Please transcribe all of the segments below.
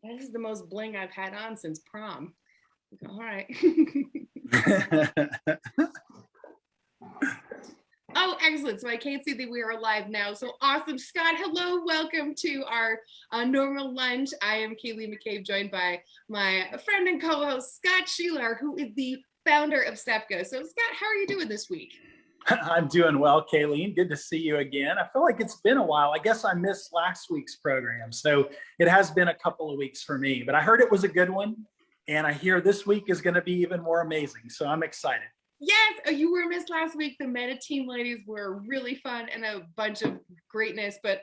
That is the most bling I've had on since prom. All right. Oh, excellent. So I can't see that we are live now. So awesome. Scott, hello. Welcome to our normal lunch. I am Kayleen McCabe, joined by my friend and co-host, Scott Sheelar, who is the founder of STEPCO. So Scott, how are you doing this week? I'm doing well, Kayleen. Good to see you again. I feel like it's been a while. I guess I missed last week's program, so it has been a couple of weeks for me, but I heard it was a good one, and I hear this week is going to be even more amazing, so I'm excited. Yes, you were missed last week. The Meta Team ladies were really fun and a bunch of greatness, but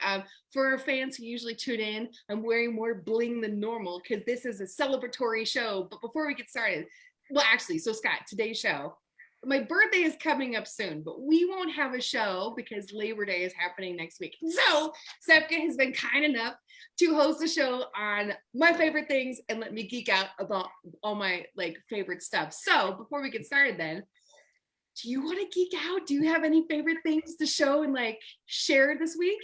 for our fans who usually tune in, I'm wearing more bling than normal because this is a celebratory show. But before we get started, well, actually, so Scott, today's show, my birthday is coming up soon, but we won't have a show because Labor Day is happening next week. So STEPCO has been kind enough to host a show on my favorite things and let me geek out about all my favorite stuff. So before we get started then, do you want to geek out? Do you have any favorite things to show and share this week?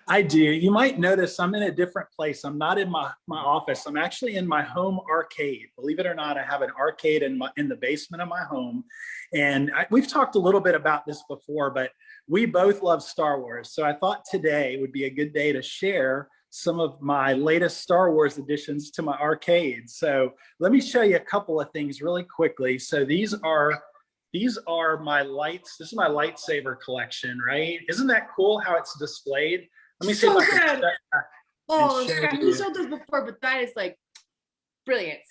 I do. You might notice I'm in a different place. I'm not in my office. I'm actually in my home arcade. Believe it or not, I have an arcade in the basement of my home. And we've talked a little bit about this before, but we both love Star Wars. So I thought today would be a good day to share some of my latest Star Wars additions to my arcade. So let me show you a couple of things really quickly. So these are my lights. This is my lightsaber collection, right? Isn't that cool how it's displayed? Let me see if I can. Oh, Scott, you showed this before, but that is brilliant.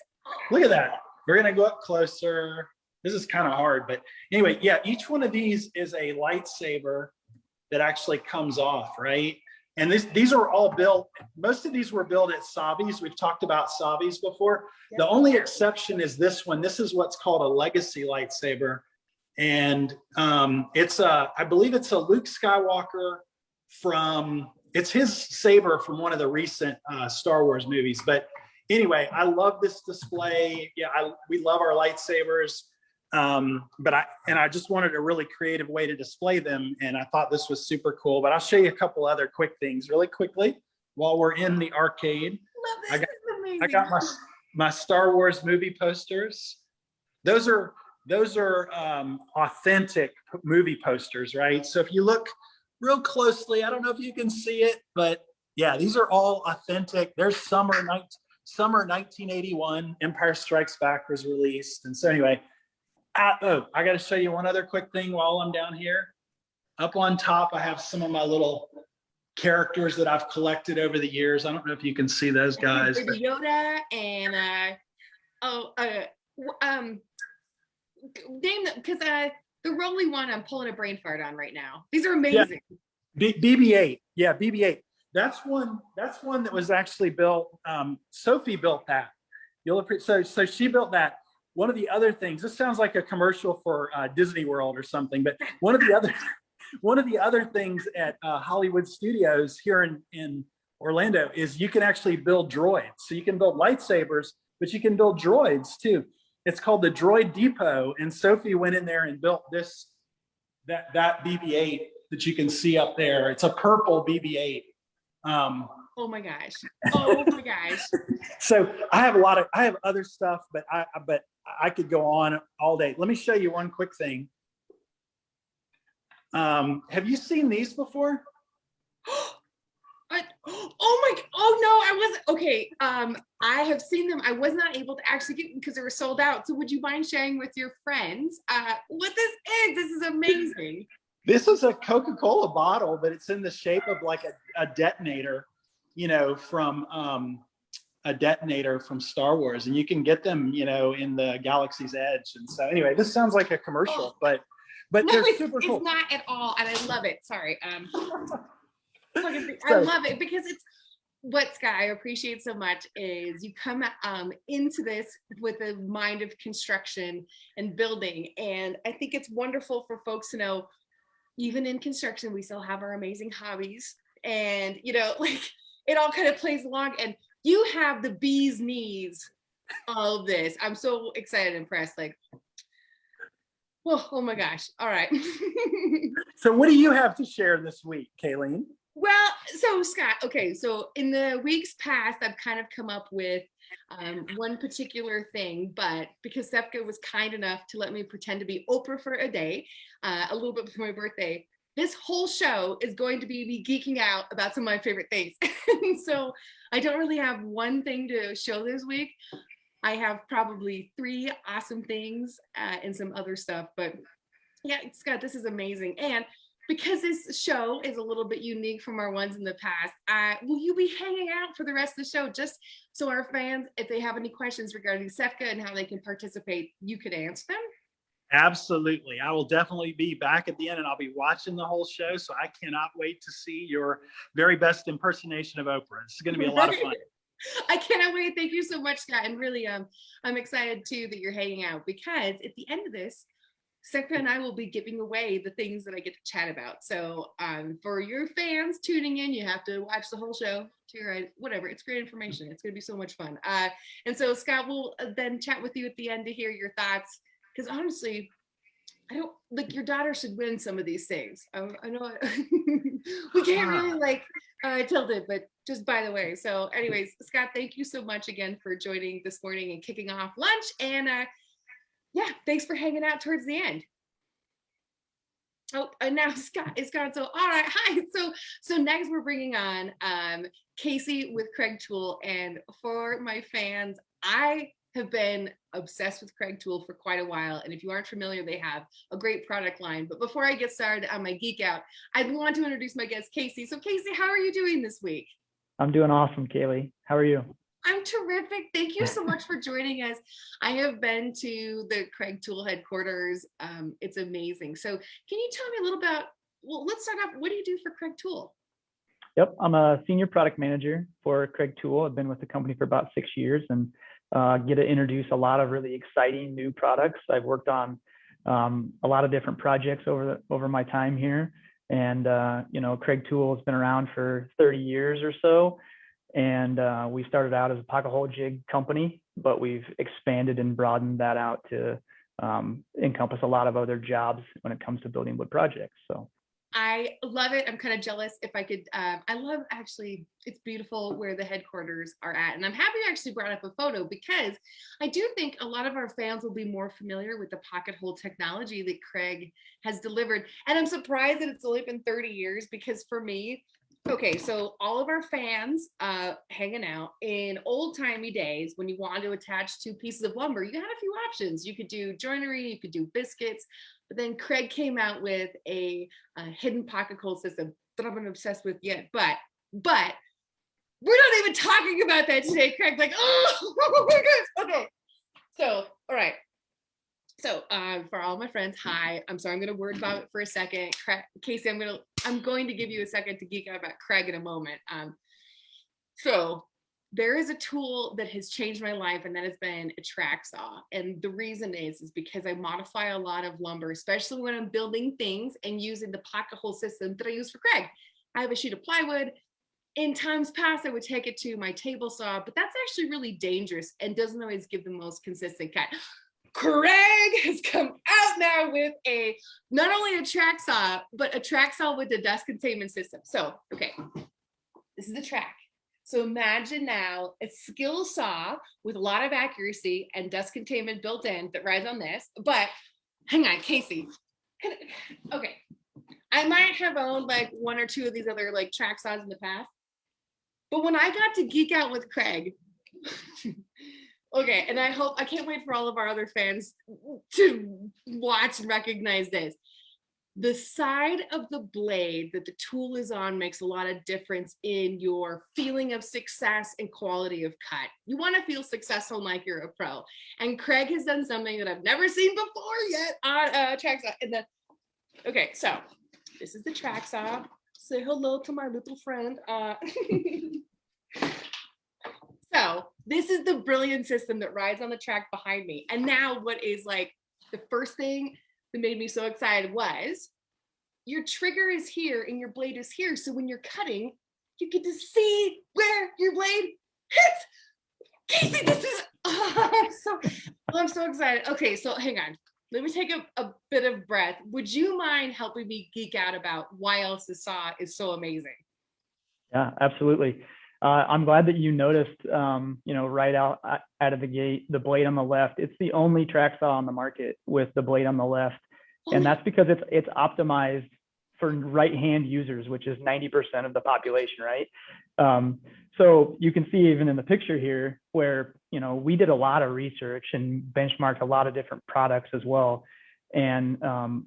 Look at that. We're gonna go up closer. This is kind of hard, but anyway, yeah, each one of these is a lightsaber that actually comes off, right? And these are all built, most of these were built at Savi's. We've talked about Savi's before. Yep. The only exception is this one. This is what's called a legacy lightsaber. And I believe it's a Luke Skywalker it's his saber from one of the recent Star Wars movies. But anyway, I love this display. Yeah, we love our lightsabers. But I just wanted a really creative way to display them. And I thought this was super cool, but I'll show you a couple other quick things really quickly while we're in the arcade. I got my Star Wars movie posters. Those are authentic movie posters, right? So if you look real closely, I don't know if you can see it, but yeah, these are all authentic. There's summer 1981, Empire Strikes Back was released. And so anyway, I got to show you one other quick thing while I'm down here. Up on top, I have some of my little characters that I've collected over the years. I don't know if you can see those guys. Baby Yoda and name them, because the Rolly one I'm pulling a brain fart on right now. These are amazing. Yeah. BB-8. Yeah, BB-8. That's one that was actually built. Sophie built that. So she built that. One of the other things, this sounds like a commercial for Disney World or something, but one of the other things at Hollywood Studios here in Orlando is you can actually build droids. So you can build lightsabers, but you can build droids too. It's called the Droid Depot, and Sophie went in there and built that BB-8 that you can see up there. It's a purple BB-8. Oh my gosh! Oh my gosh! So I have other stuff, but I could go on all day. Let me show you one quick thing. Have you seen these before? Oh no, I wasn't. Okay, I have seen them. I was not able to actually get them because they were sold out. So would you mind sharing with your friends what this is? This is amazing. This is a Coca-Cola bottle, but it's in the shape of a detonator, from a detonator from Star Wars, and you can get them, in the Galaxy's Edge. And so anyway, this sounds like a commercial, but no, they're super cool. It's not at all, and I love it. Sorry. I love it because it's what Scott, I appreciate so much is you come into this with a mind of construction and building. And I think it's wonderful for folks to know, even in construction, we still have our amazing hobbies. And, it all kind of plays along. And you have the bee's knees of this. I'm so excited and impressed. Oh my gosh. All right. So what do you have to share this week, Kayleen? Well, so Scott, okay, so in the weeks past, I've kind of come up with one particular thing, but because Sefka was kind enough to let me pretend to be Oprah for a day, a little bit before my birthday, this whole show is going to be me geeking out about some of my favorite things. So I don't really have one thing to show this week. I have probably three awesome things and some other stuff, but yeah, Scott, this is amazing. And because this show is a little bit unique from our ones in the past, will you be hanging out for the rest of the show just so our fans, if they have any questions regarding Sefka and how they can participate, you could answer them? Absolutely. I will definitely be back at the end and I'll be watching the whole show. So I cannot wait to see your very best impersonation of Oprah. It's going to be a lot of fun. I cannot wait. Thank you so much, Scott. And really, I'm excited too that you're hanging out because at the end of this, Sefka and I will be giving away the things that I get to chat about. So for your fans tuning in, you have to watch the whole show to your right, whatever. It's great information. It's going to be so much fun. And so Scott will then chat with you at the end to hear your thoughts. Because honestly, I don't like your daughter should win some of these things. I know we can't really like tilt it, but just by the way. So anyways, Scott, thank you so much again for joining this morning and kicking off lunch. And yeah, thanks for hanging out towards the end. Oh, and now Scott is gone. So all right, hi. So next we're bringing on Casey with Craig Tool, and for my fans, I have been obsessed with Craig Tool for quite a while, and if you aren't familiar, they have a great product line. But before I get started on my geek out, I'd want to introduce my guest, Casey. So Casey, how are you doing this week? I'm doing awesome, Kaylee. How are you? I'm terrific. Thank you so much for joining us. I have been to the Craig Tool headquarters. It's amazing. So can you tell me a little about, well, let's start off. What do you do for Craig Tool? Yep, I'm a senior product manager for Craig Tool. I've been with the company for about 6 years and get to introduce a lot of really exciting new products. I've worked on a lot of different projects over my time here. And, Craig Tool has been around for 30 years or so. And we started out as a pocket hole jig company, but we've expanded and broadened that out to encompass a lot of other jobs when it comes to building wood projects. So I love it. I'm kind of jealous. If I could, I love actually, it's beautiful where the headquarters are at. And I'm happy you actually brought up a photo because I do think a lot of our fans will be more familiar with the pocket hole technology that Craig has delivered. And I'm surprised that it's only been 30 years because for me, okay, so all of our fans hanging out in old timey days when you wanted to attach two pieces of lumber, you had a few options. You could do joinery, you could do biscuits, but then Craig came out with a hidden pocket hole system that I've been obsessed with yet. But we're not even talking about that today. Craig's like, oh my gosh. Okay, so all right. So for all my friends, hi. I'm sorry, I'm gonna word vomit for a second. Casey, I'm going to give you a second to geek out about Craig in a moment. So there is a tool that has changed my life, and that has been a track saw. And the reason is because I modify a lot of lumber, especially when I'm building things and using the pocket hole system that I use for Craig. I have a sheet of plywood. In times past, I would take it to my table saw, but that's actually really dangerous and doesn't always give the most consistent cut. Craig has come out now with not only a track saw, but a track saw with the dust containment system. So, okay, this is the track. So imagine now a skill saw with a lot of accuracy and dust containment built in that rides on this. But hang on, Casey. Okay, I might have owned like one or two of these other like track saws in the past. But when I got to geek out with Craig, okay, and I can't wait for all of our other fans to watch and recognize this. The side of the blade that the tool is on makes a lot of difference in your feeling of success and quality of cut. You want to feel successful like you're a pro. And Craig has done something that I've never seen before yet on track saw. Okay, so this is the track saw. Say hello to my little friend. So this is the brilliant system that rides on the track behind me. And now what is like the first thing that made me so excited was your trigger is here and your blade is here. So when you're cutting, you get to see where your blade hits. Casey, this is, I'm so excited. Okay, so hang on. Let me take a bit of breath. Would you mind helping me geek out about why else the saw is so amazing? Yeah, absolutely. I'm glad that you noticed, right out of the gate, the blade on the left. It's the only track saw on the market with the blade on the left, and that's because it's optimized for right-hand users, which is 90% of the population, right? So you can see even in the picture here where, we did a lot of research and benchmarked a lot of different products as well, and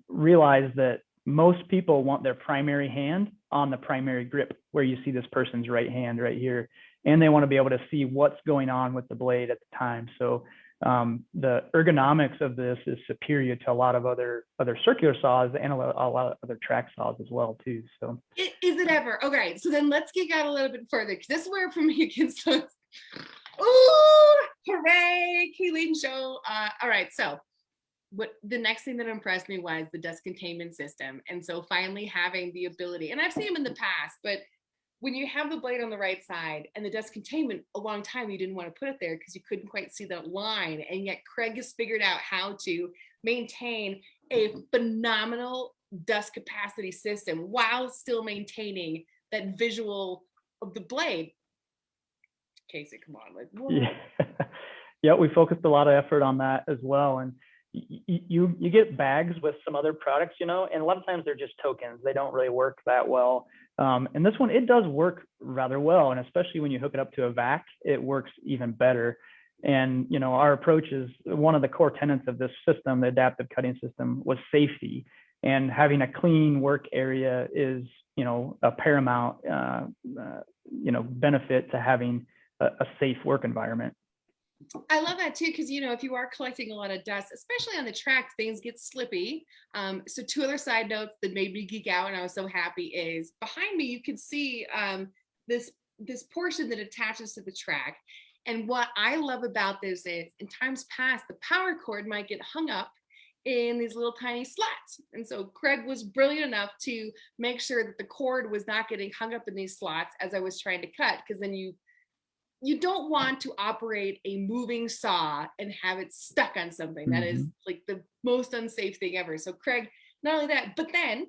realized that most people want their primary hand on the primary grip where you see this person's right hand right here. And they want to be able to see what's going on with the blade at the time. So the ergonomics of this is superior to a lot of other circular saws and a lot of other track saws as well too. So is it ever? Okay, so then let's geek out a little bit further, because this is where for me it gets so, oh, hooray, Kayleen show. All right, so what the next thing that impressed me was the dust containment system. And so finally having the ability, and I've seen them in the past, but when you have the blade on the right side and the dust containment, a long time you didn't want to put it there because you couldn't quite see that line. And yet Craig has figured out how to maintain a phenomenal dust capacity system while still maintaining that visual of the blade. Casey, come on, like, whoa. Yeah, we focused a lot of effort on that as well. And you get bags with some other products, and a lot of times they're just tokens. They don't really work that well. And this one, it does work rather well. And especially when you hook it up to a vac, it works even better. And, our approach is one of the core tenets of this system, the adaptive cutting system, was safety. And having a clean work area is, a paramount, benefit to having a safe work environment. I love that too, because if you are collecting a lot of dust, especially on the track, things get slippy. So two other side notes that made me geek out, and I was so happy, is behind me you can see this portion that attaches to the track. And what I love about this is, in times past, the power cord might get hung up in these little tiny slots. And so Craig was brilliant enough to make sure that the cord was not getting hung up in these slots as I was trying to cut, because then you don't want to operate a moving saw and have it stuck on something. That is like the most unsafe thing ever. So Craig, not only that, but then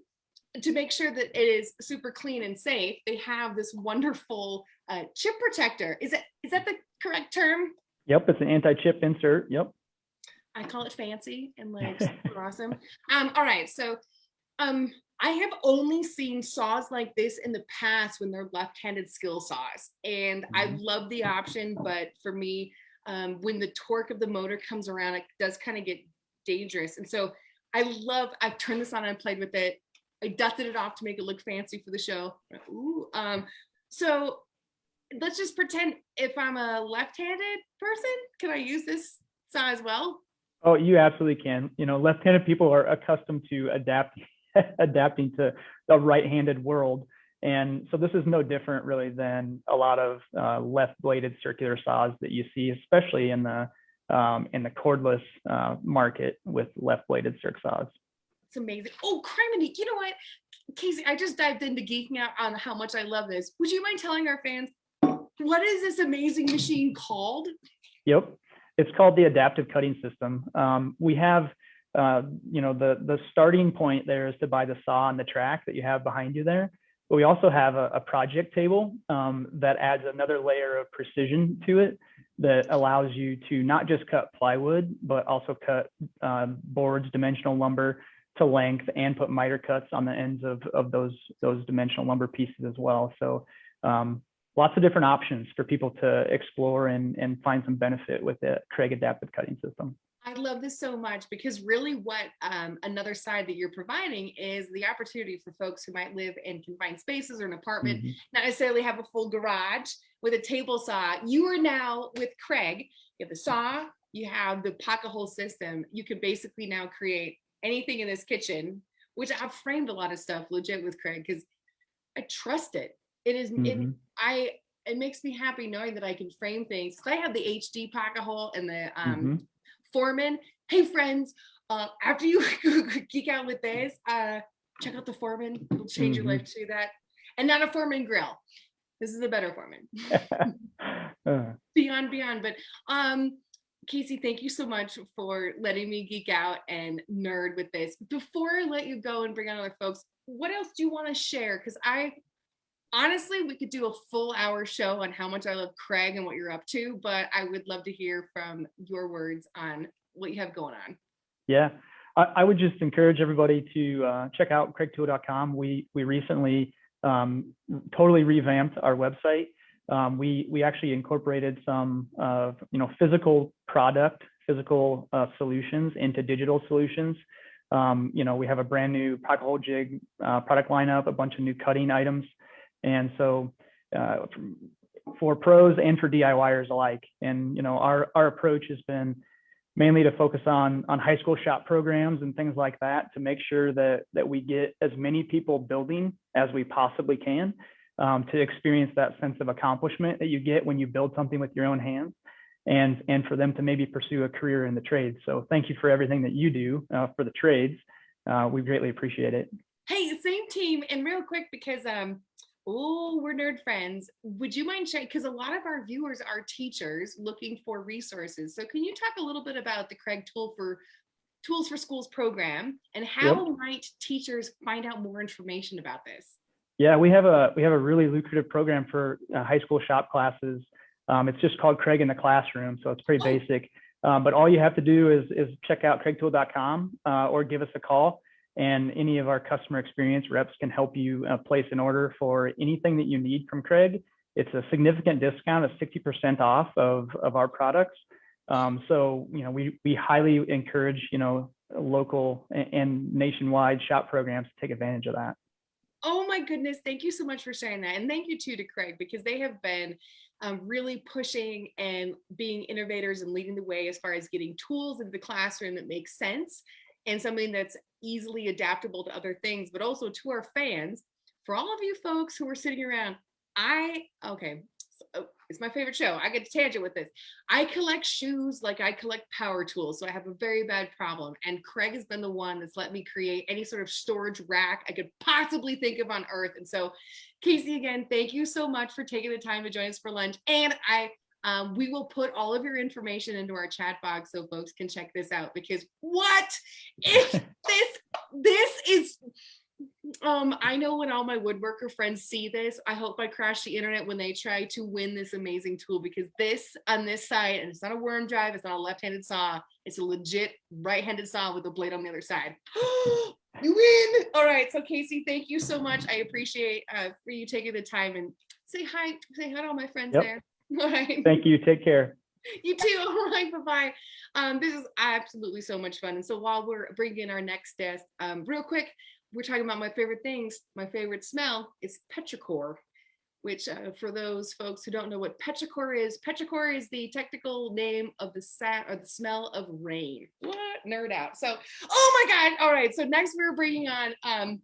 to make sure that it is super clean and safe, they have this wonderful chip protector. Is that the correct term? Yep, it's an anti-chip insert. Yep. I call it fancy and like super awesome. All right, so I have only seen saws like this in the past when they're left-handed skill saws, and I love the option, but for me, when the torque of the motor comes around, it does kind of get dangerous. And so I turned this on and I played with it. I dusted it off to make it look fancy for the show. Ooh, so let's just pretend if I'm a left-handed person, can I use this saw as well? Oh, you absolutely can. Left-handed people are accustomed to adapting to the right-handed world. And so this is no different really than a lot of left-bladed circular saws that you see, especially in the cordless market with left-bladed circ saws. It's amazing. Oh, criminy. You know what, Casey, I just dived into geeking out on how much I love this. Would you mind telling our fans, what is this amazing machine called? Yep. It's called the adaptive cutting system. We have, the starting point there is to buy the saw and the track that you have behind you there. But we also have a project table that adds another layer of precision to it that allows you to not just cut plywood, but also cut boards, dimensional lumber to length, and put miter cuts on the ends of those dimensional lumber pieces as well. So lots of different options for people to explore and find some benefit with the Craig adaptive cutting system. I love this so much, because really what another side that you're providing is the opportunity for folks who might live in confined spaces or an apartment, not necessarily have a full garage with a table saw. You are now with Craig, you have the saw, you have the pocket hole system. You can basically now create anything in this kitchen, which I've framed a lot of stuff legit with Craig because I trust it. It is, it makes me happy knowing that I can frame things. I have the HD pocket hole and the Foreman. Hey friends, after you geek out with this, check out the Foreman. It'll change your life to that. And not a Foreman grill. This is a better Foreman. Beyond. But Casey, thank you so much for letting me geek out and nerd with this. Before I let you go and bring on other folks, what else do you want to share? Because honestly, we could do a full hour show on how much I love Craig and what you're up to, but I would love to hear from your words on what you have going on. Yeah, I would just encourage everybody to check out craigtool.com. We recently totally revamped our website. We actually incorporated some physical solutions into digital solutions. We have a brand new pocket hole jig product lineup, a bunch of new cutting items, and so for pros and for DIYers alike. And our approach has been mainly to focus on high school shop programs and things like that, to make sure that we get as many people building as we possibly can, to experience that sense of accomplishment that you get when you build something with your own hands, and for them to maybe pursue a career in the trades. So thank you for everything that you do for the trades. We greatly appreciate it. Hey, same team. And real quick, because we're nerd friends, would you mind sharing, because a lot of our viewers are teachers looking for resources. So can you talk a little bit about the Craig Tools for Schools program, and how might teachers find out more information about this? Yeah, we have a really lucrative program for high school shop classes. It's just called Craig in the Classroom, so it's pretty basic. But all you have to do is check out craigtool.com or give us a call, and any of our customer experience reps can help you place an order for anything that you need from Craig. It's a significant discount of 60% off of our products. So we highly encourage local and nationwide shop programs to take advantage of that. Oh my goodness, thank you so much for sharing that. And thank you too to Craig, because they have been really pushing and being innovators and leading the way as far as getting tools into the classroom that makes sense, and something that's easily adaptable to other things, but also to our fans. For all of you folks who are sitting around, it's my favorite show. I get to tangent with this. I collect shoes like I collect power tools, so I have a very bad problem. And Craig has been the one that's let me create any sort of storage rack I could possibly think of on earth. And so, Casey, again, thank you so much for taking the time to join us for lunch. And we will put all of your information into our chat box so folks can check this out, because what is this is I know when all my woodworker friends see this, I hope I crash the internet when they try to win this amazing tool, because this on this side, and it's not a worm drive, it's not a left-handed saw, it's a legit right-handed saw with a blade on the other side. You win. All right, so Casey, thank you so much. I appreciate for you taking the time, and say hi to all my friends there. All right. Thank you. Take care. You too. All right. Bye-bye. This is absolutely so much fun. And so while we're bringing in our next guest, real quick, we're talking about my favorite things. My favorite smell is petrichor, which for those folks who don't know what petrichor is the technical name of the smell of rain. What? Nerd out. So, oh my God. All right. So next we're bringing on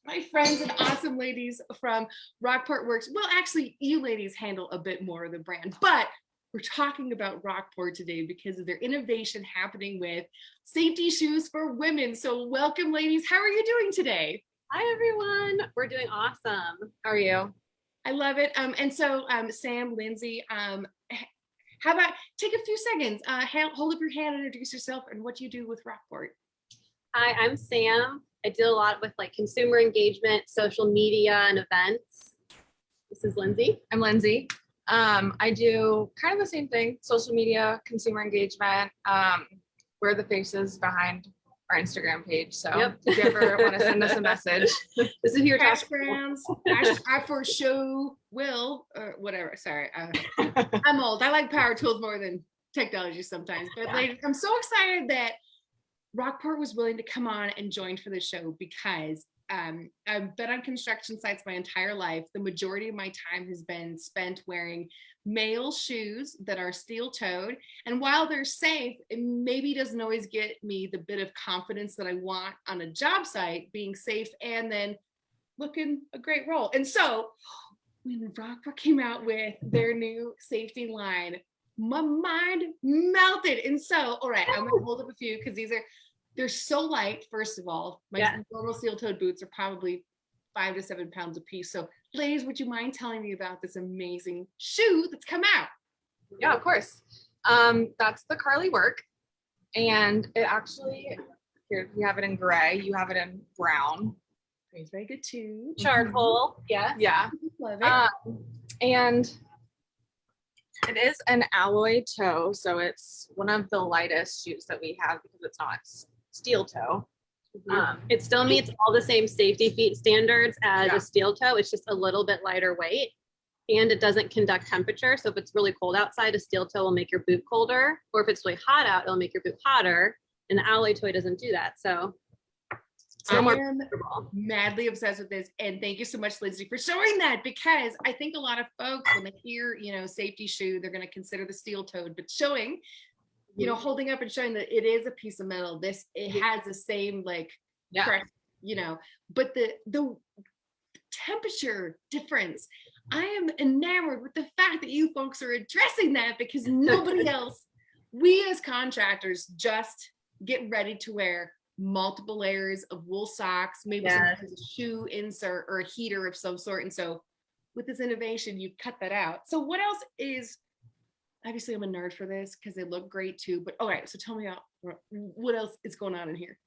my friends and awesome ladies from Rockport Works. Well, actually, you ladies handle a bit more of the brand, but we're talking about Rockport today because of their innovation happening with safety shoes for women. So welcome, ladies. How are you doing today? Hi, everyone. We're doing awesome. How are you? I love it. And so Sam, Lindsay, how about take a few seconds, hold up your hand, introduce yourself, and what you do with Rockport. Hi, I'm Sam. I deal a lot with consumer engagement, social media, and events. This is Lindsay. I'm Lindsay. I do kind of the same thing, social media, consumer engagement. We're the faces behind our Instagram page. So if you ever want to send us a message, this is your Hash browns, I for show will, or whatever. Sorry. I'm old. I like power tools more than technology sometimes. But ladies, I'm so excited that Rockport was willing to come on and join for the show, because I've been on construction sites my entire life. The majority of my time has been spent wearing male shoes that are steel-toed. And while they're safe, it maybe doesn't always get me the bit of confidence that I want on a job site, being safe and then looking a great role. And so when Rockport came out with their new safety line, my mind melted. And so, all right, I'm gonna hold up a few because they're so light. First of all, my normal steel-toed boots are probably 5 to 7 pounds a piece. So ladies, would you mind telling me about this amazing shoe that's come out? Yeah, of course. That's the Carly Work. And it actually, here, you have it in gray, you have it in brown. It's very good too. Charcoal. Yeah. Yeah. Love it. And it is an alloy toe, so it's one of the lightest shoes that we have because it's not steel toe. It still meets all the same safety feet standards as Yeah. a steel toe. It's just a little bit lighter weight, and it doesn't conduct temperature. So if it's really cold outside, a steel toe will make your boot colder, or if it's really hot out, it'll make your boot hotter. And the alloy toe doesn't do that. So I more am comfortable. madly obsessed with this, and thank you so much, Lindsay, for showing that, because I think a lot of folks, when they hear, safety shoe, they're going to consider the steel toed, but showing, holding up and showing that it is a piece of metal. It has the same Yeah. press, but the temperature difference. I am enamored with the fact that you folks are addressing that, because nobody else, we as contractors, just get ready to wear multiple layers of wool socks, maybe sometimes a shoe insert or a heater of some sort. And so with this innovation, you cut that out. So what else is, obviously I'm a nerd for this because they look great too, but all right, so tell me what else is going on in here?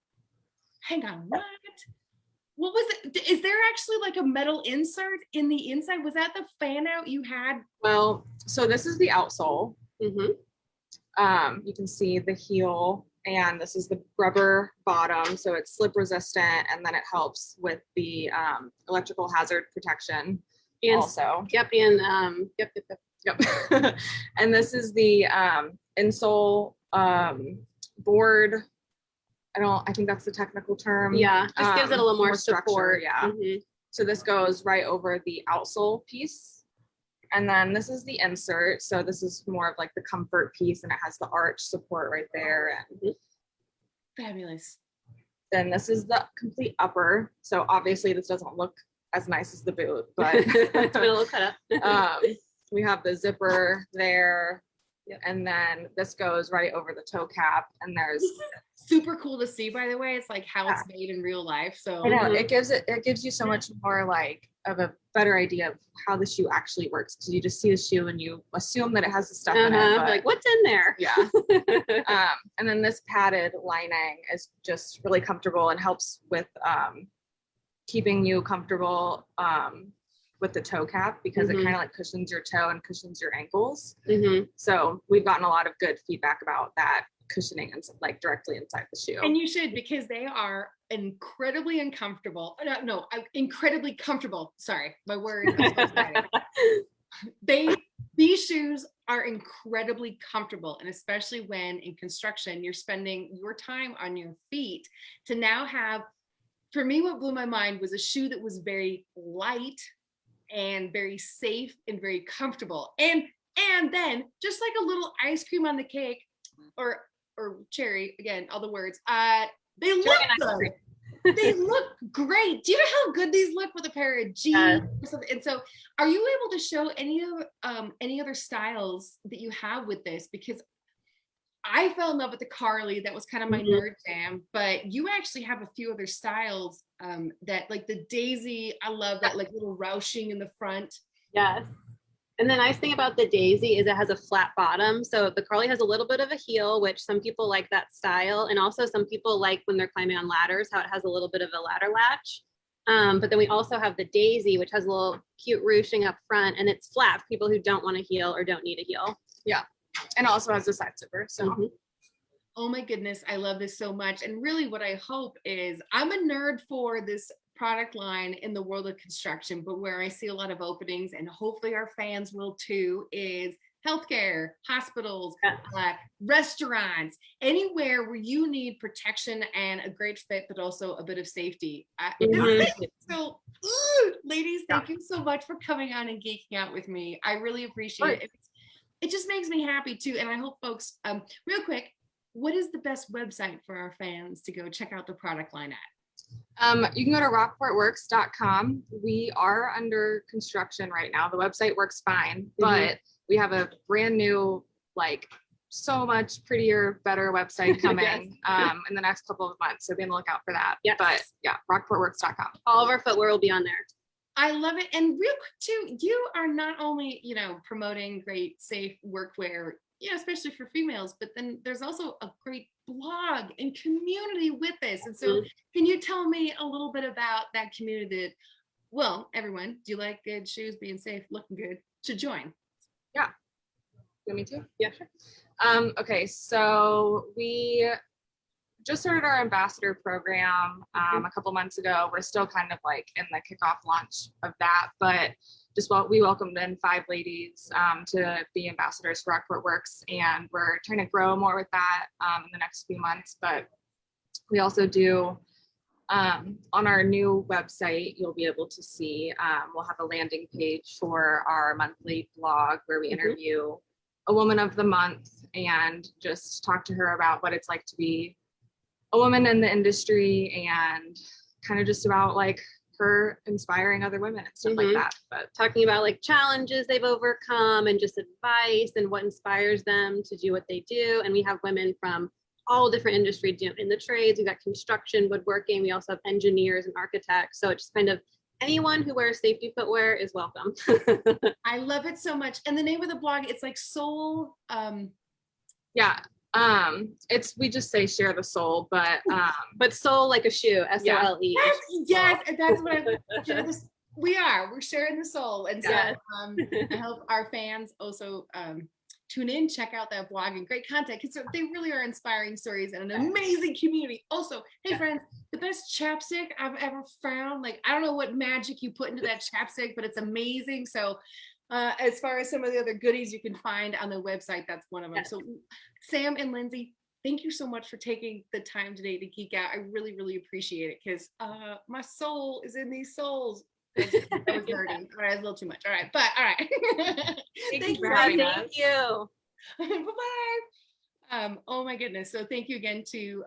Hang on, what was it? Is there actually like a metal insert in the inside? Was that the fan out you had? Well, so this is the outsole. Mm-hmm. You can see the heel, and this is the rubber bottom, so it's slip resistant, and then it helps with the electrical hazard protection And also. yep, and Yep. And this is the insole board. I think that's the technical term. yeah, just gives it a little more structure. support. Yeah. Mhm. So this goes right over the outsole piece. And then this is the insert. So this is more of like the comfort piece, and it has the arch support right there. And Fabulous. then this is the complete upper. So obviously this doesn't look as nice as the boot, but It's been a little cut up. we have the zipper there. Yep. And then this goes right over the toe cap, and there's Super cool to see, by the way. It's like how it's made in real life. So I know it gives you so much more like of a better idea of how the shoe actually works, because you just see the shoe and you assume that it has the stuff in it. But, Like, what's in there? yeah. And then this padded lining is just really comfortable and helps with keeping you comfortable with the toe cap, because it kind of like cushions your toe and cushions your ankles. Mhm. So we've gotten a lot of good feedback about that cushioning and like directly inside the shoe. And you should, because they are incredibly uncomfortable. Incredibly comfortable. Sorry, my word. These shoes are incredibly comfortable, and especially when in construction you're spending your time on your feet, to now have, for me, what blew my mind was a shoe that was very light and very safe and very comfortable, and then just like a little ice cream on the cake, or cherry, again, all the words, they look good. They look great. Do you know how good these look with a pair of jeans or something? And so are you able to show any other styles that you have with this? Because I fell in love with the Carly. That was kind of my nerd jam, but you actually have a few other styles that, like the Daisy. I love that, like little ruching in the front. Yes. And the nice thing about the Daisy is it has a flat bottom. So the Carly has a little bit of a heel, which some people like that style. And also some people like when they're climbing on ladders, how it has a little bit of a ladder latch. But then we also have the Daisy, which has a little cute ruching up front, and it's flat for people who don't want a heel or don't need a heel. Yeah. And also has a side zipper. So Oh my goodness, I love this so much. And really what I hope is, I'm a nerd for this product line in the world of construction, but where I see a lot of openings, and hopefully our fans will too, is healthcare, hospitals, restaurants, anywhere where you need protection and a great fit, but also a bit of safety. So, ladies, thank you so much for coming on and geeking out with me. I really appreciate it. It just makes me happy too. And I hope folks, real quick, what is the best website for our fans to go check out the product line at? You can go to rockportworks.com. We are under construction right now. The website works fine, but we have a brand new, like, so much prettier, better website coming in the next couple of months. So be on the lookout for that. Yes. But yeah, rockportworks.com. All of our footwear will be on there. I love it. And real quick too, you are not only, promoting great, safe workwear, yeah, especially for females, but then there's also a great blog and community with this. And so can you tell me a little bit about that community that, well, everyone, do you like good shoes, being safe, looking good, to join? Yeah. You want me to? Yeah, sure. Okay, so we just started our ambassador program a couple months ago. We're still kind of like in the kickoff launch of that, but we welcomed in 5 ladies to be ambassadors for Rockport Works, and we're trying to grow more with that in the next few months. But we also do on our new website, you'll be able to see, we'll have a landing page for our monthly blog where we interview a woman of the month and just talk to her about what it's like to be a woman in the industry, and kind of just about like her inspiring other women and stuff like that. But talking about like challenges they've overcome and just advice and what inspires them to do what they do. And we have women from all different industries in the trades. We've got construction, woodworking. We also have engineers and architects. So it's just kind of anyone who wears safety footwear is welcome. I love it so much. And the name of the blog, it's like Soul. Yeah. We just say share the soul, but soul like a shoe, SOLE. Yes, that's what we're sharing the soul. And so I hope our fans also tune in, check out that blog, and great content, because they really are inspiring stories and an amazing community. Also, hey friends, the best chapstick I've ever found. Like, I don't know what magic you put into that chapstick, but it's amazing. So as far as some of the other goodies you can find on the website, that's one of them. So Sam and Lindsay, thank you so much for taking the time today to geek out. I really, really appreciate it, because my soul is in these souls. That was hurting. All right, it's a little too much. All right, but all right. Thank you for having us. Thank you. Bye-bye. Oh my goodness. So thank you again to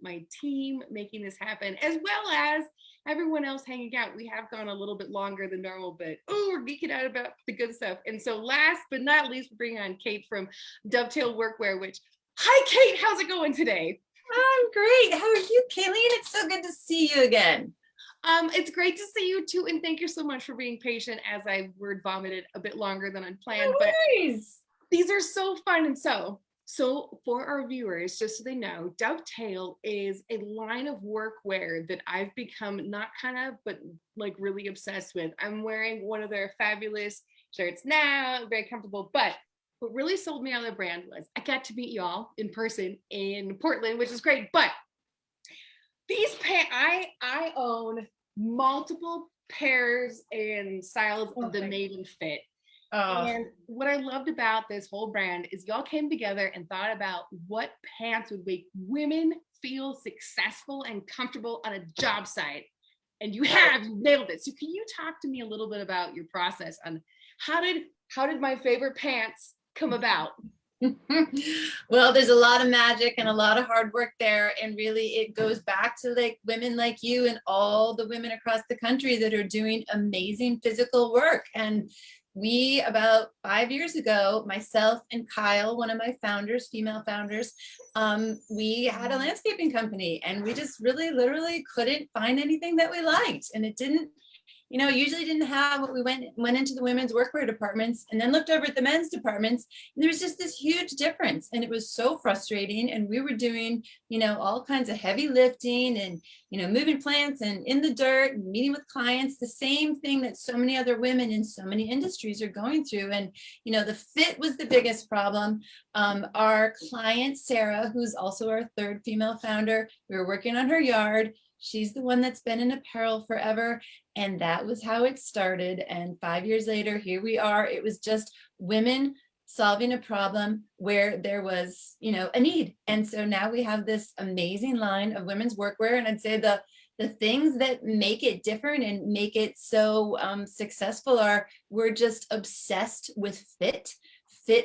my team making this happen, as well as everyone else hanging out. We have gone a little bit longer than normal, but we're geeking out about the good stuff. And so last but not least, we're bringing on Kate from Dovetail Workwear, hi Kate, how's it going today? I'm great. How are you, Kayleen? It's so good to see you again. It's great to see you too, and thank you so much for being patient as I word vomited a bit longer than unplanned. No worries. But these are so fun. And so for our viewers, just so they know, Dovetail is a line of workwear that I've become not kind of, but like really obsessed with. I'm wearing one of their fabulous shirts now, very comfortable. But what really sold me on the brand was I got to meet y'all in person in Portland, which is great. But these pants, I own multiple pairs and styles of the Maiden Fit. And what I loved about this whole brand is y'all came together and thought about what pants would make women feel successful and comfortable on a job site. And you nailed it. So can you talk to me a little bit about your process on how did my favorite pants come about? Well, there's a lot of magic and a lot of hard work there. And really it goes back to like women like you and all the women across the country that are doing amazing physical work. And we, about 5 years ago, myself and Kyle, one of my founders, female founders, we had a landscaping company, and we just really literally couldn't find anything that we liked. And it didn't, usually didn't have what we went into the women's workwear departments and then looked over at the men's departments. And there was just this huge difference. And it was so frustrating. And we were doing, all kinds of heavy lifting and, moving plants and in the dirt and meeting with clients, the same thing that so many other women in so many industries are going through. And, the fit was the biggest problem. Our client, Sarah, who's also our third female founder, we were working on her yard. She's the one that's been in apparel forever. And that was how it started. And 5 years later, here we are. It was just women solving a problem where there was, a need. And so now we have this amazing line of women's workwear. And I'd say the things that make it different and make it so successful are we're just obsessed with fit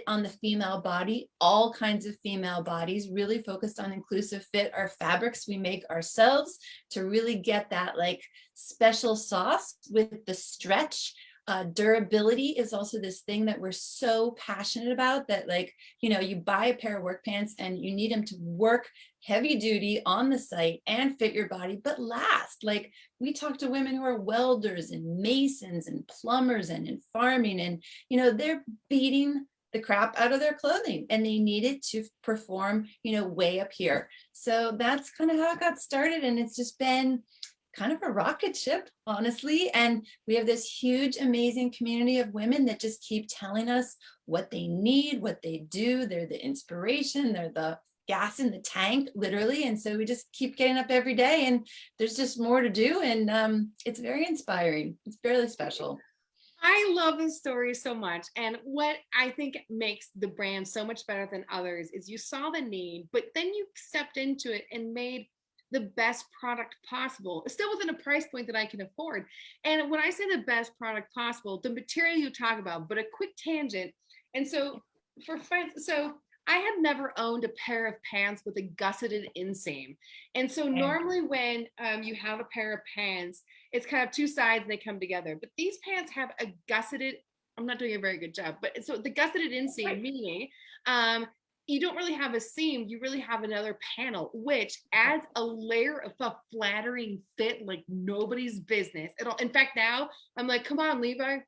on the female body, all kinds of female bodies, really focused on inclusive fit. Our fabrics we make ourselves to really get that like special sauce with the stretch. Durability is also this thing that we're so passionate about, that like, you buy a pair of work pants and you need them to work heavy duty on the site and fit your body, but last. Like, we talk to women who are welders and masons and plumbers and in farming, and they're beating the crap out of their clothing and they needed to perform, way up here. So that's kind of how it got started. And it's just been kind of a rocket ship, honestly. And we have this huge, amazing community of women that just keep telling us what they need, what they do. They're the inspiration, they're the gas in the tank, literally. And so we just keep getting up every day and there's just more to do. And it's very inspiring. It's fairly special. I love this story so much. And what I think makes the brand so much better than others is you saw the need, but then you stepped into it and made the best product possible, still within a price point that I can afford. And when I say the best product possible, the material you talk about, but a quick tangent. And so for friends, so I had never owned a pair of pants with a gusseted inseam. And so normally when you have a pair of pants, it's kind of two sides and they come together. But these pants have a gusseted, I'm not doing a very good job, but so the gusseted inseam, meaning you don't really have a seam, you really have another panel, which adds a layer of a flattering fit like nobody's business at all. In fact, now I'm like, come on, Levi,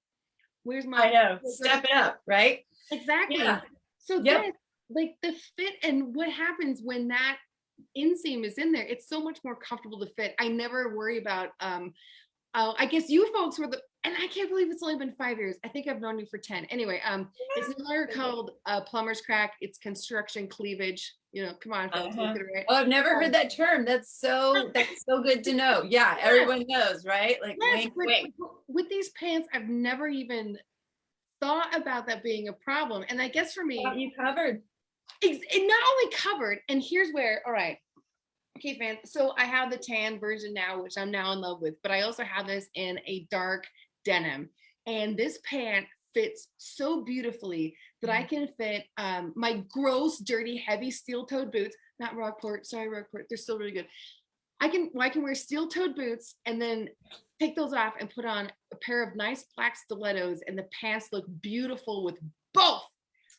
where's my— I know, step it up, right? Exactly. Yeah. So Yep. then, like the fit and what happens when that inseam is in there, it's so much more comfortable to fit. I never worry about I guess you folks were the— and I can't believe it's only been 5 years. I think I've known you for 10. Anyway, it's no longer called plumber's crack, it's construction cleavage. Come on, folks, look at it, right? Oh, I've never heard that term. That's so good to know. Yeah, everyone knows, right? Like, Yes, wink. with these pants, I've never even thought about that being a problem. And I guess for me, You covered. it not only covered, and here's where, all right, okay, fans. So I have the tan version now, which I'm now in love with, but I also have this in a dark denim. And this pant fits so beautifully that I can fit my gross, dirty, heavy steel-toed boots, not Rockport, sorry, Rockport, they're still really good. I can wear steel-toed boots and then take those off and put on a pair of nice black stilettos, and the pants look beautiful with both.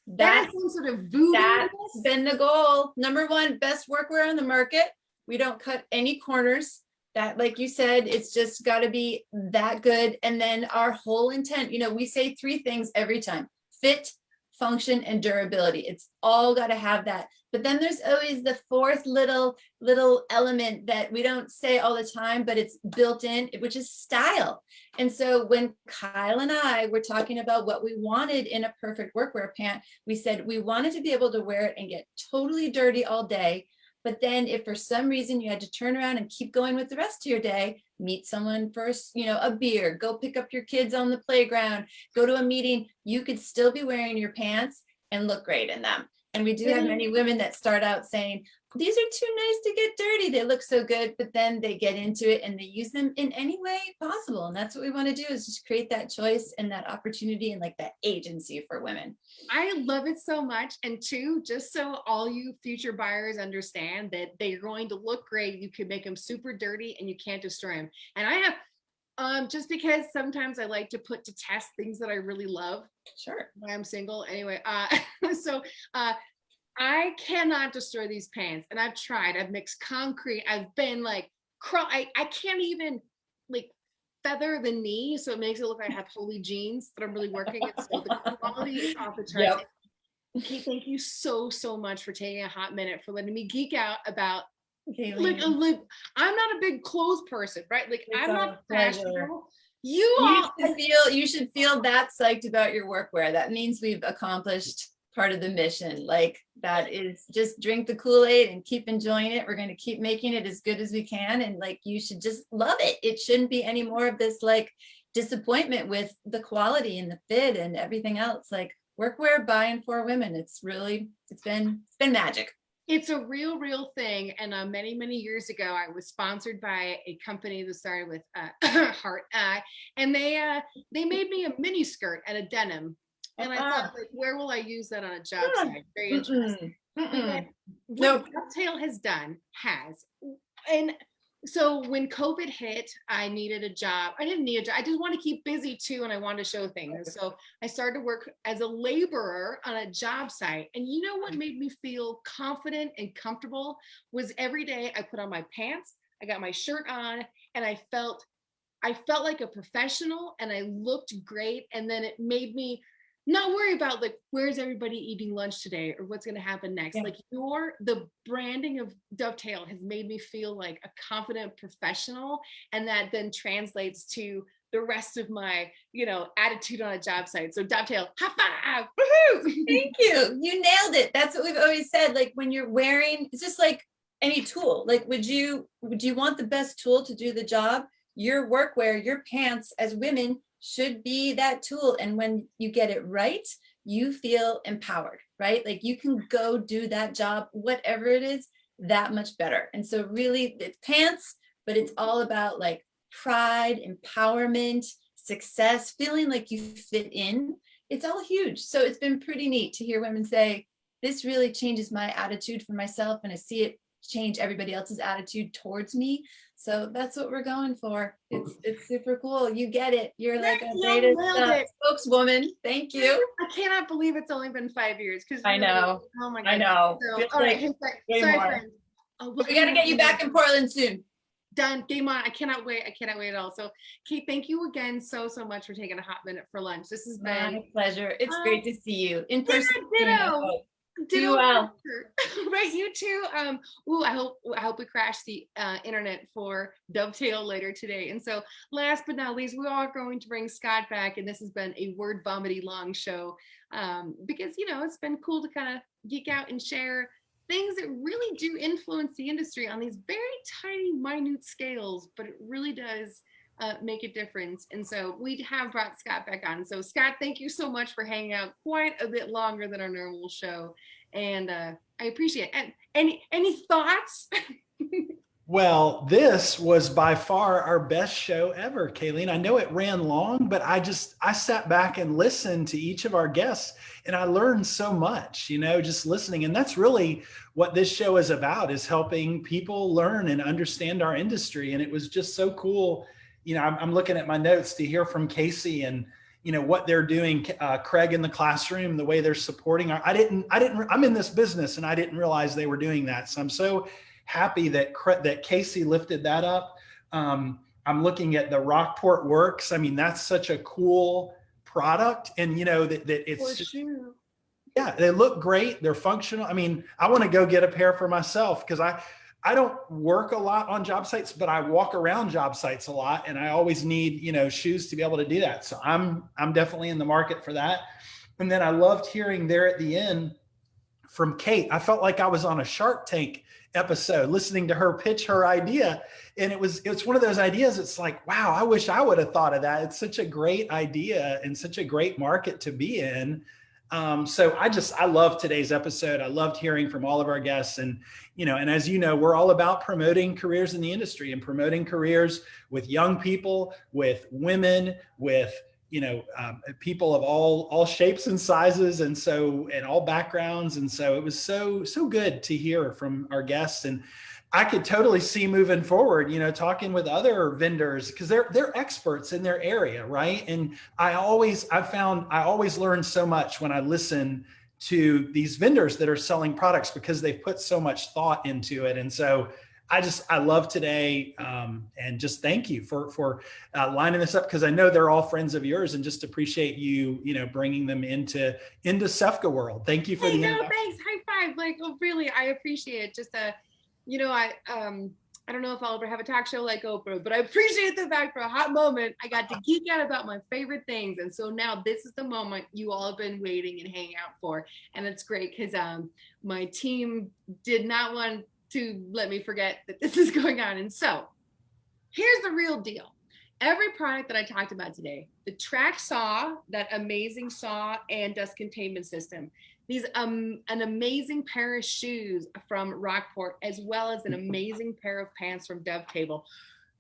That is some sort of voodoo. That's been the goal. Number one, best workwear on the market. We don't cut any corners. That, like you said, it's just got to be that good. And then our whole intent, we say 3 things every time: fit, function, and durability. It's all got to have that. But then there's always the 4th little element that we don't say all the time, but it's built in, which is style. And so when Kyle and I were talking about what we wanted in a perfect workwear pant, we said we wanted to be able to wear it and get totally dirty all day. But then if for some reason you had to turn around and keep going with the rest of your day, meet someone for, a beer, go pick up your kids on the playground, go to a meeting, you could still be wearing your pants and look great in them. And we do have many women that start out saying, these are too nice to get dirty. They look so good, but then they get into it and they use them in any way possible. And that's what we want to do, is just create that choice and that opportunity and like that agency for women. I love it so much. And 2, just so all you future buyers understand that they're going to look great, you can make them super dirty and you can't destroy them. And I have, just because sometimes I like to put to test things that I really love. Sure. I'm single anyway. So I cannot destroy these pants, and I've tried. I've mixed concrete. I've been like, I can't even like feather the knee, so it makes it look like I have holy jeans that I'm really working at. So the quality is off the charts. Yep. Okay, thank you so much for taking a hot minute for letting me geek out about. Like, I'm not a big clothes person, right? Like, I'm not fashionable. You should feel that psyched about your workwear. That means we've accomplished part of the mission. Like, that is just drink the Kool-Aid and keep enjoying it. We're going to keep making it as good as we can. And like, you should just love it. It shouldn't be any more of this like disappointment with the quality and the fit and everything else. Like, workwear by and for women. It's been magic. It's a real thing. And many years ago, I was sponsored by a company that started with Heart, and they made me a mini skirt and a denim. And I thought, like, where will I use that on a job site? Very interesting. What Dovetail has. And so when COVID hit, I needed a job. I didn't need a job. I just want to keep busy too, and I wanted to show things. So I started to work as a laborer on a job site. And you know what made me feel confident and comfortable was every day I put on my pants, I got my shirt on, and I felt like a professional, and I looked great. And then it made me not worry about like where's everybody eating lunch today or what's going to happen next. Yeah. Like the branding of Dovetail has made me feel like a confident professional, and that then translates to the rest of my, attitude on a job site. So Dovetail, high five, woohoo! Thank you. You nailed it. That's what we've always said. Like when you're wearing, it's just like any tool. Like, would you want the best tool to do the job? Your workwear, your pants as women should be that tool. And when you get it right, you feel empowered, right? Like you can go do that job, whatever it is, that much better. And so really it's pants, but it's all about like pride, empowerment, success, feeling like you fit in. It's all huge. So it's been pretty neat to hear women say, this really changes my attitude for myself, and I see it change everybody else's attitude towards me. So that's what we're going for. It's super cool. You get it. You're like a greatest spokeswoman. Thank you. I cannot believe it's only been 5 years. I know. Oh my I God. know. So, Feels all right. like way Sorry, more. friends. We got to get you back in Portland soon. Done. Game on. I cannot wait. I cannot wait at all. So, Kate, thank you again so much for taking a hot minute for lunch. This has been My pleasure. It's great to see you in person. Ditto. Do well. Right, you too. I hope we crash the internet for Dovetail later today. And so, last but not least, we are going to bring Scott back, and this has been a word vomity long show because it's been cool to kind of geek out and share things that really do influence the industry on these very tiny, minute scales, but it really does make a difference. And so we have brought Scott back on. So Scott, thank you so much for hanging out quite a bit longer than our normal show. And I appreciate it. And any thoughts? Well, this was by far our best show ever, Kayleen. I know it ran long, but I sat back and listened to each of our guests, and I learned so much, just listening. And that's really what this show is about, is helping people learn and understand our industry. And it was just so cool. I'm looking at my notes to hear from Casey and, what they're doing, Craig in the classroom, the way they're supporting I'm in this business and I didn't realize they were doing that. So I'm so happy that Casey lifted that up. I'm looking at the Rockport Works. I mean, that's such a cool product, and that it's just, yeah, they look great. They're functional. I mean, I want to go get a pair for myself because I don't work a lot on job sites, but I walk around job sites a lot, and I always need shoes to be able to do that. So I'm definitely in the market for that. And then I loved hearing there at the end from Kate. I felt like I was on a Shark Tank episode listening to her pitch her idea, and it's one of those ideas. It's like, wow, I wish I would have thought of that. It's such a great idea and such a great market to be in. So I love today's episode. I loved hearing from all of our guests, and and as we're all about promoting careers in the industry and promoting careers with young people, with women, with people of all shapes and sizes, and all backgrounds. And so it was so good to hear from our guests. And I could totally see moving forward, talking with other vendors, because they're experts in their area, right? And I always learn so much when I listen to these vendors that are selling products, because they've put so much thought into it. And so I love today, and just thank you for lining this up, because I know they're all friends of yours, and just appreciate you, bringing them into SEFCA world. Thank you for the introduction. Thanks. High five. Like, really, I appreciate it. Just I don't know if I'll ever have a talk show like Oprah, but I appreciate the fact for a hot moment I got to geek out about my favorite things. And so now this is the moment you all have been waiting and hanging out for. And it's great because my team did not want to let me forget that this is going on. And so here's the real deal. Every product that I talked about today, the track saw, that amazing saw and dust containment system, these an amazing pair of shoes from Rockport, as well as an amazing pair of pants from Dovetail,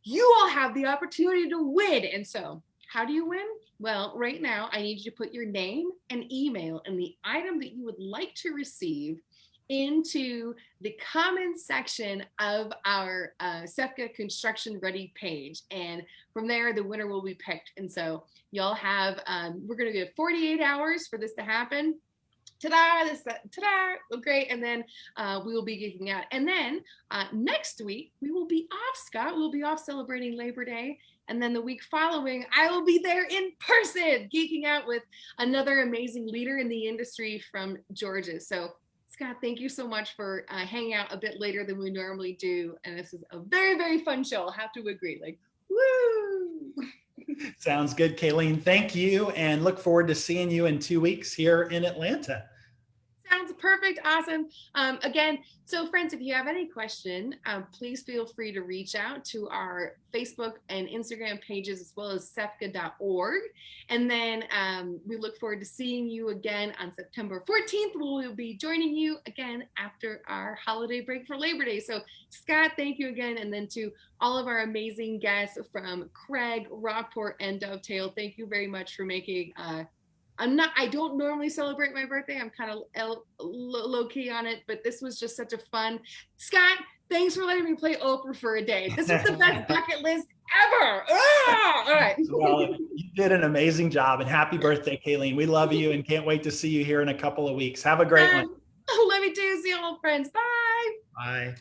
you all have the opportunity to win. And so how do you win? Well, right now I need you to put your name and email and the item that you would like to receive into the comment section of our SEFCA Construction Ready page. And from there, the winner will be picked. And so y'all have, we're gonna give 48 hours for this to happen. ta-da, this, ta-da, oh, great. And then we will be geeking out. And then next week, we will be off, Scott. We'll be off celebrating Labor Day. And then the week following, I will be there in person, geeking out with another amazing leader in the industry from Georgia. So Scott, thank you so much for hanging out a bit later than we normally do. And this is a very, very fun show. I'll have to agree. Like, woo! Sounds good, Kayleen. Thank you, and look forward to seeing you in 2 weeks here in Atlanta. Sounds perfect. Awesome. Again, so friends, if you have any question, please feel free to reach out to our Facebook and Instagram pages, as well as sefca.org. And then we look forward to seeing you again on September 14th. We'll be joining you again after our holiday break for Labor Day. So Scott, thank you again. And then to all of our amazing guests from Craig, Rockport, and Dovetail, thank you very much for making I don't normally celebrate my birthday. I'm kind of low key on it, but this was just such a fun. Scott, thanks for letting me play Oprah for a day. This was the best bucket list ever. Ah! All right. Well, you did an amazing job, and happy birthday, Kayleen. We love you and can't wait to see you here in a couple of weeks. Have a great one. Love you too. See you all, friends. Bye. Bye.